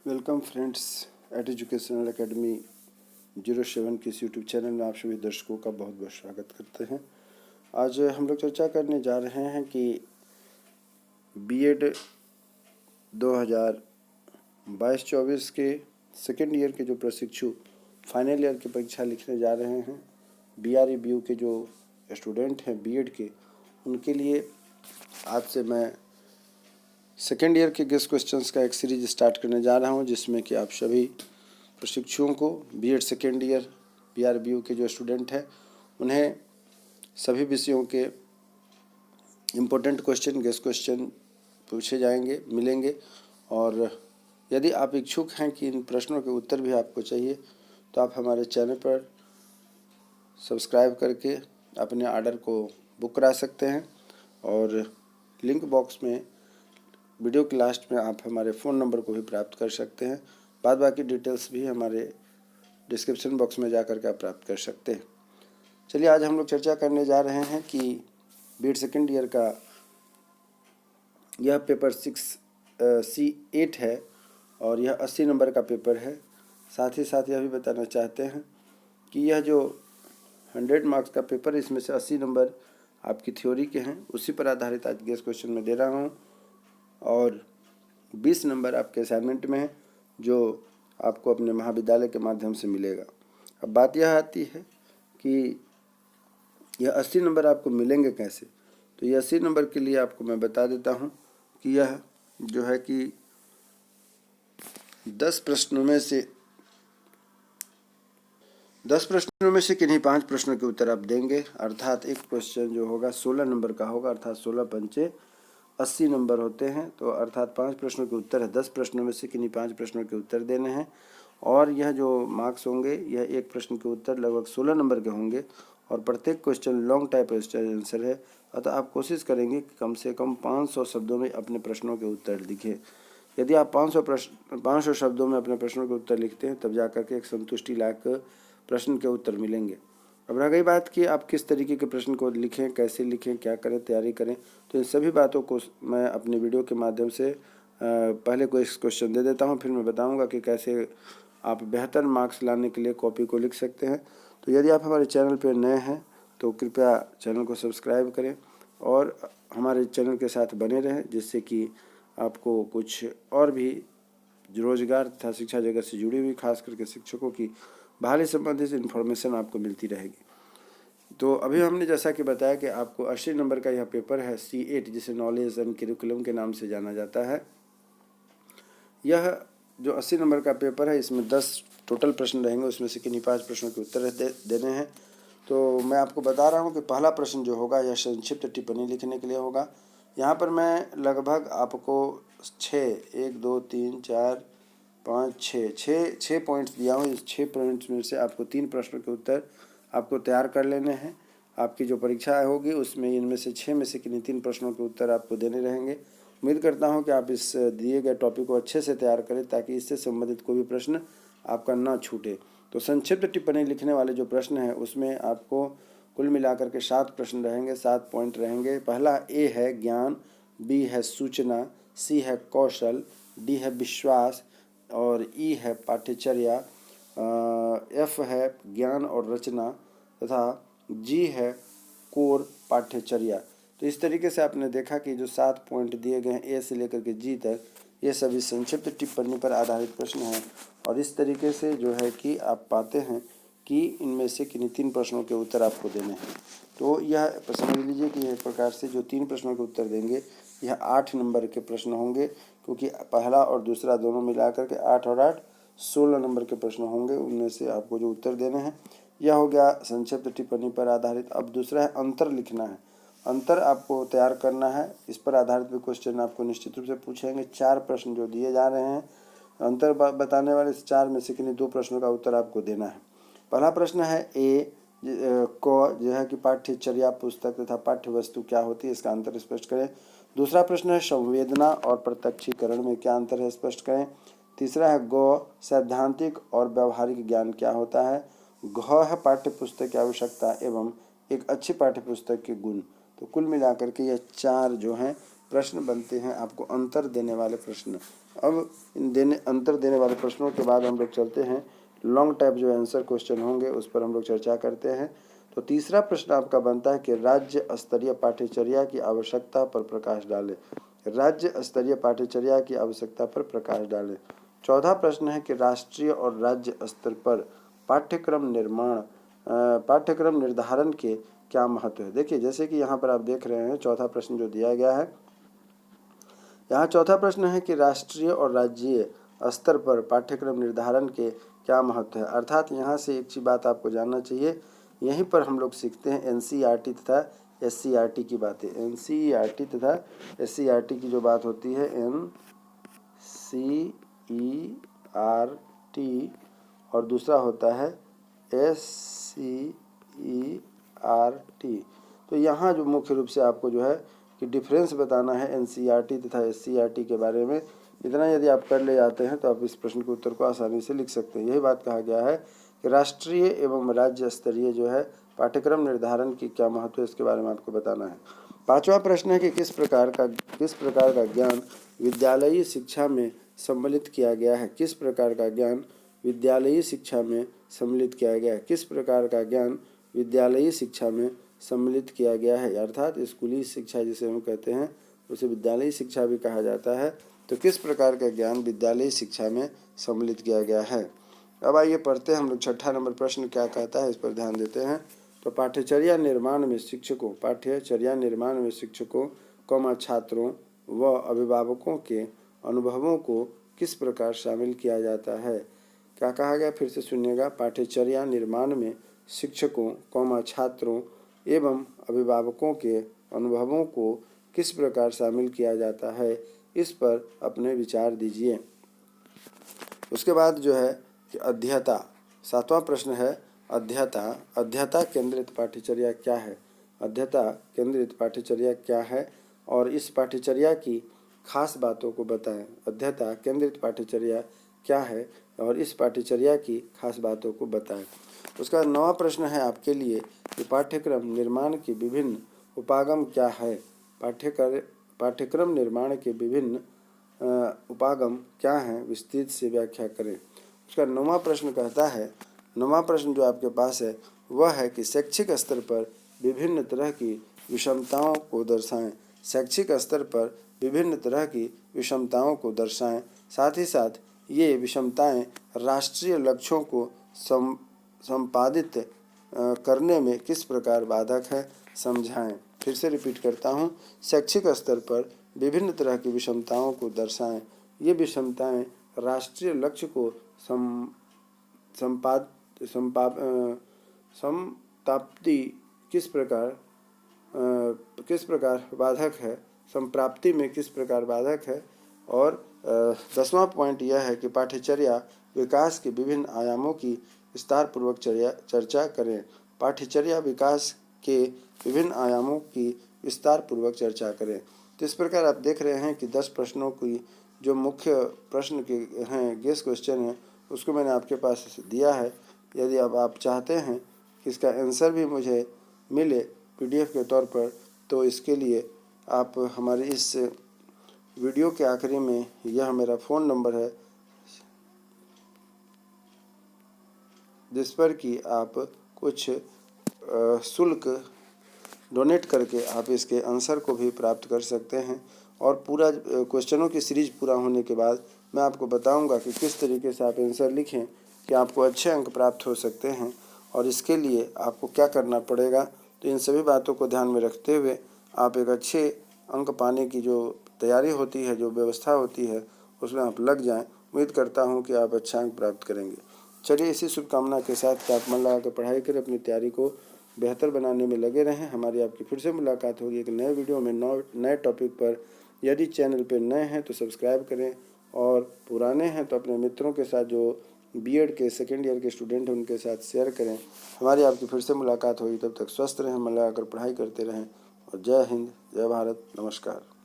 Welcome friends at educational academy 07 के इस YouTube channel में आप सभी दर्शकों का बहुत बहुत स्वागत करते हैं। आज हम लोग चर्चा करने जा रहे हैं कि बीएड 2022-24 के सेकेंड ईयर के जो प्रशिक्षु फाइनल ईयर की परीक्षा लिखने जा रहे हैं, BREBU के जो स्टूडेंट हैं बीएड के, उनके लिए आज से मैं सेकेंड ईयर के गेस्ट क्वेश्चंस का एक सीरीज स्टार्ट करने जा रहा हूं, जिसमें कि आप सभी प्रशिक्षुओं को बीएड सेकेंड ईयर BREBU के जो स्टूडेंट हैं उन्हें सभी विषयों के इम्पोर्टेंट क्वेश्चन गेस्ट क्वेश्चन पूछे जाएंगे, मिलेंगे। और यदि आप इच्छुक हैं कि इन प्रश्नों के उत्तर भी आपको चाहिए तो आप हमारे चैनल पर सब्सक्राइब करके अपने ऑर्डर को बुक करा सकते हैं। और लिंक बॉक्स में वीडियो के लास्ट में आप हमारे फ़ोन नंबर को भी प्राप्त कर सकते हैं। बाद बाकी डिटेल्स भी हमारे डिस्क्रिप्शन बॉक्स में जाकर के आप प्राप्त कर सकते हैं। चलिए, आज हम लोग चर्चा करने जा रहे हैं कि बीएड सेकेंड ईयर का यह पेपर 6C8 है और यह 80 नंबर का पेपर है। साथ ही साथ यह भी बताना चाहते हैं कि यह जो 100 मार्क्स का पेपर है, इसमें से 80 नंबर आपकी थ्योरी के हैं, उसी पर आधारित आज गेस्ट क्वेश्चन में दे रहा हूँ। और 20 नंबर आपके असाइनमेंट में है, जो आपको अपने महाविद्यालय के माध्यम से मिलेगा। अब बात यह आती है कि यह 80 नंबर आपको मिलेंगे कैसे। तो ये 80 नंबर के लिए आपको मैं बता देता हूँ कि यह जो है कि 10 प्रश्नों में से किन्हीं 5 प्रश्नों के उत्तर आप देंगे। अर्थात एक क्वेश्चन जो होगा 16 नंबर का होगा, अर्थात 16 पंचे 80 नंबर होते हैं। तो अर्थात 5 प्रश्नों के उत्तर है, 10 प्रश्नों में से किन्हीं 5 प्रश्नों के उत्तर देने हैं। और यह जो मार्क्स होंगे, यह एक प्रश्न के उत्तर लगभग 16 नंबर के होंगे और प्रत्येक क्वेश्चन लॉन्ग टाइप आंसर है। अतः आप कोशिश करेंगे कि कम से कम 500 शब्दों में अपने प्रश्नों के उत्तर लिखें। यदि आप 500 शब्दों में अपने प्रश्नों के उत्तर लिखते हैं, तब जाकर के एक संतुष्टि लायक प्रश्न के उत्तर मिलेंगे। अब रह गई बात कि आप किस तरीके के प्रश्न को लिखें, कैसे लिखें, क्या करें, तैयारी करें, तो इन सभी बातों को मैं अपने वीडियो के माध्यम से पहले कोई क्वेश्चन दे देता हूं, फिर मैं बताऊंगा कि कैसे आप बेहतर मार्क्स लाने के लिए कॉपी को लिख सकते हैं। तो यदि आप हमारे चैनल पर नए हैं तो कृपया चैनल को सब्सक्राइब करें और हमारे चैनल के साथ बने रहें, जिससे कि आपको कुछ और भी रोजगार तथा शिक्षा जगत से जुड़ी हुई खास करके शिक्षकों की बहाली संबंधित इन्फॉर्मेशन आपको मिलती रहेगी। तो अभी हमने जैसा कि बताया कि आपको 80 नंबर का यह पेपर है C8, जिसे नॉलेज एंड करिकुलम के नाम से जाना जाता है। यह जो 80 नंबर का पेपर है, इसमें 10 टोटल प्रश्न रहेंगे, उसमें से किन्हीं 5 प्रश्नों के उत्तर देने हैं। तो मैं आपको बता रहा हूँ कि पहला प्रश्न जो होगा यह संक्षिप्त टिप्पणी लिखने के लिए होगा। यहाँ पर मैं लगभग आपको 1 2 3 4 5 6 पॉइंट्स दिया हूँ। इस 6 पॉइंट्स में से आपको 3 प्रश्नों के उत्तर आपको तैयार कर लेने हैं। आपकी जो परीक्षा होगी उसमें इनमें से 6 में से किन्हीं 3 प्रश्नों के उत्तर आपको देने रहेंगे। उम्मीद करता हूं कि आप इस दिए गए टॉपिक को अच्छे से तैयार करें, ताकि इससे संबंधित कोई भी प्रश्न आपका ना छूटे। तो संक्षिप्त टिप्पणी लिखने वाले जो प्रश्न हैं, उसमें आपको कुल मिलाकर के 7 प्रश्न रहेंगे, 7 पॉइंट रहेंगे। पहला A है ज्ञान, B है सूचना, C है कौशल, D है विश्वास और E है पाठ्यचर्या, F है ज्ञान और रचना तथा G है कोर पाठ्यचर्या। तो इस तरीके से आपने देखा कि जो 7 पॉइंट दिए गए हैं A से लेकर के G तक, ये सभी संक्षिप्त टिप्पणी पर आधारित प्रश्न हैं। और इस तरीके से जो है कि आप पाते हैं कि इनमें से किन्हीं 3 प्रश्नों के उत्तर आपको देने हैं। तो यह समझ लीजिए कि इस प्रकार से जो 3 प्रश्नों के उत्तर देंगे, यह 8 नंबर के प्रश्न होंगे, क्योंकि पहला और दूसरा दोनों मिलाकर के 8 और 8 16 नंबर के प्रश्न होंगे। उनमें से आपको जो उत्तर देने हैं, यह हो गया संक्षिप्त टिप्पणी पर आधारित। अब दूसरा है अंतर लिखना है। अंतर आपको तैयार करना है, इस पर आधारित भी क्वेश्चन आपको निश्चित रूप से पूछेंगे। 4 प्रश्न जो दिए जा रहे हैं, अंतर बताने वाले 4 में से किन्हीं 2 प्रश्नों का उत्तर आपको देना है। पहला प्रश्न है A को जो है कि पाठ्यचर्या पुस्तक तथा पाठ्य वस्तु क्या होती है, इसका अंतर स्पष्ट करें। दूसरा प्रश्न है संवेदना और प्रत्यक्षीकरण में क्या अंतर है, स्पष्ट करें। तीसरा है ग सैद्धांतिक और व्यवहारिक ज्ञान क्या होता है। घ है पाठ्य पुस्तक की आवश्यकता एवं एक अच्छी पाठ्य पुस्तक के गुण। तो कुल मिलाकर के यह 4 जो हैं, प्रश्न बनते हैं आपको अंतर देने वाले प्रश्न। अब इन अंतर देने वाले प्रश्नों के बाद हम लोग चलते हैं लॉन्ग टाइप जो आंसर क्वेश्चन होंगे उस पर हम लोग चर्चा करते हैं। तो तीसरा प्रश्न आपका बनता है कि राज्य स्तरीय पाठ्यचर्या की आवश्यकता पर प्रकाश डालें। राज्य स्तरीय पाठ्यचर्या की आवश्यकता पर प्रकाश डालें। चौथा प्रश्न है कि राष्ट्रीय और राज्य स्तर पर पाठ्यक्रम निर्धारण के क्या महत्व है। देखिए जैसे कि यहाँ पर आप देख रहे हैं चौथा प्रश्न जो दिया गया है, यहाँ चौथा प्रश्न है कि राष्ट्रीय और राज्यीय स्तर पर पाठ्यक्रम निर्धारण के क्या महत्व है। अर्थात यहाँ से एक चीज बात आपको जानना चाहिए, यहीं पर हम लोग सीखते हैं एनसीईआरटी तथा एससीईआरटी की बातें। एनसीईआरटी तथा एससीईआरटी की जो बात होती है एनसीईआरटी और दूसरा होता है एससीईआरटी। तो यहाँ जो मुख्य रूप से आपको जो है कि डिफरेंस बताना है एनसीईआरटी तथा एससीईआरटी के बारे में। इतना यदि आप कर ले जाते हैं तो आप इस प्रश्न के उत्तर को आसानी से लिख सकते हैं। यही बात कहा गया है कि राष्ट्रीय एवं राज्य स्तरीय जो है पाठ्यक्रम निर्धारण की क्या महत्व है, इसके बारे में आपको बताना है। पांचवा प्रश्न है कि किस प्रकार का ज्ञान विद्यालयी शिक्षा में सम्मिलित किया गया है। किस प्रकार का ज्ञान विद्यालयी शिक्षा में सम्मिलित किया गया है। किस प्रकार का ज्ञान विद्यालयी शिक्षा में सम्मिलित किया गया है। अर्थात स्कूली शिक्षा जिसे हम कहते हैं उसे विद्यालयी शिक्षा भी कहा जाता है। तो किस प्रकार का ज्ञान विद्यालयी शिक्षा में सम्मिलित किया गया है। अब आइए पढ़ते हैं हम लोग छठा नंबर प्रश्न क्या कहता है, इस पर ध्यान देते हैं। तो पाठ्यचर्या निर्माण में शिक्षकों छात्रों व अभिभावकों के अनुभवों को किस प्रकार शामिल किया जाता है। क्या कहा गया, फिर से सुनिएगा। पाठ्यचर्या निर्माण में शिक्षकों छात्रों एवं अभिभावकों के अनुभवों को किस प्रकार शामिल किया जाता है, इस पर अपने विचार दीजिए। उसके बाद जो है कि अध्ययता, सातवां प्रश्न है अध्ययता केंद्रित पाठ्यचर्या क्या है। अध्ययता केंद्रित पाठ्यचर्या क्या है और इस पाठ्यचर्या की खास बातों को बताएं। अध्ययता केंद्रित पाठ्यचर्या क्या है और इस पाठ्यचर्या की खास बातों को बताएं। उसका नौवां प्रश्न है आपके लिए कि पाठ्यक्रम निर्माण के विभिन्न उपागम क्या है। पाठ्यक्रम निर्माण के विभिन्न उपागम क्या हैं, विस्तृत से व्याख्या करें। उसका नौवां प्रश्न कहता है, नौवां प्रश्न जो आपके पास है वह है कि शैक्षिक स्तर पर विभिन्न तरह की विषमताओं को दर्शाएं। शैक्षिक स्तर पर विभिन्न तरह की विषमताओं को दर्शाएं, साथ ही साथ ये विषमताएं राष्ट्रीय लक्ष्यों को संपादित करने में किस प्रकार बाधक है, समझाएं। फिर से रिपीट करता हूँ, शैक्षिक स्तर पर विभिन्न तरह की विषमताओं को दर्शाएं। ये विषमताएं राष्ट्रीय लक्ष्य को संप्राप्ति किस प्रकार बाधक है, संप्राप्ति में किस प्रकार बाधक है। और 10वां पॉइंट यह है कि पाठ्यचर्या विकास के विभिन्न आयामों की विस्तारपूर्वक चर्चा करें। पाठ्यचर्या विकास के विभिन्न आयामों की विस्तारपूर्वक चर्चा करें। तो इस प्रकार आप देख रहे हैं कि 10 प्रश्नों की जो मुख्य प्रश्न के हैं, गेस क्वेश्चन है, उसको मैंने आपके पास दिया है। यदि अब आप चाहते हैं कि इसका आंसर भी मुझे मिले पीडीएफ के तौर पर, तो इसके लिए आप हमारे इस वीडियो के आखिरी में यह मेरा फ़ोन नंबर है जिस पर कि आप कुछ शुल्क डोनेट करके आप इसके आंसर को भी प्राप्त कर सकते हैं। और पूरा क्वेश्चनों की सीरीज पूरा होने के बाद मैं आपको बताऊंगा कि किस तरीके से आप आंसर लिखें कि आपको अच्छे अंक प्राप्त हो सकते हैं और इसके लिए आपको क्या करना पड़ेगा। तो इन सभी बातों को ध्यान में रखते हुए आप एक अच्छे अंक पाने की जो तैयारी होती है, जो व्यवस्था होती है, उसमें आप लग जाएं। उम्मीद करता हूं कि आप अच्छा अंक प्राप्त करेंगे। चलिए इसी शुभकामना के साथ कि आप मन लगा कर पढ़ाई करें, अपनी तैयारी को बेहतर बनाने में लगे रहें। हमारी आपकी फिर से मुलाकात होगी एक नए वीडियो में नए टॉपिक पर। यदि चैनल पर नए हैं तो सब्सक्राइब करें और पुराने हैं तो अपने मित्रों के साथ जो बीएड के सेकेंड ईयर के स्टूडेंट हैं उनके साथ शेयर करें। हमारी आपकी फिर से मुलाकात होगी, तब तक स्वस्थ रहें, मन लगा कर पढ़ाई करते रहें और जय हिंद, जय भारत, नमस्कार।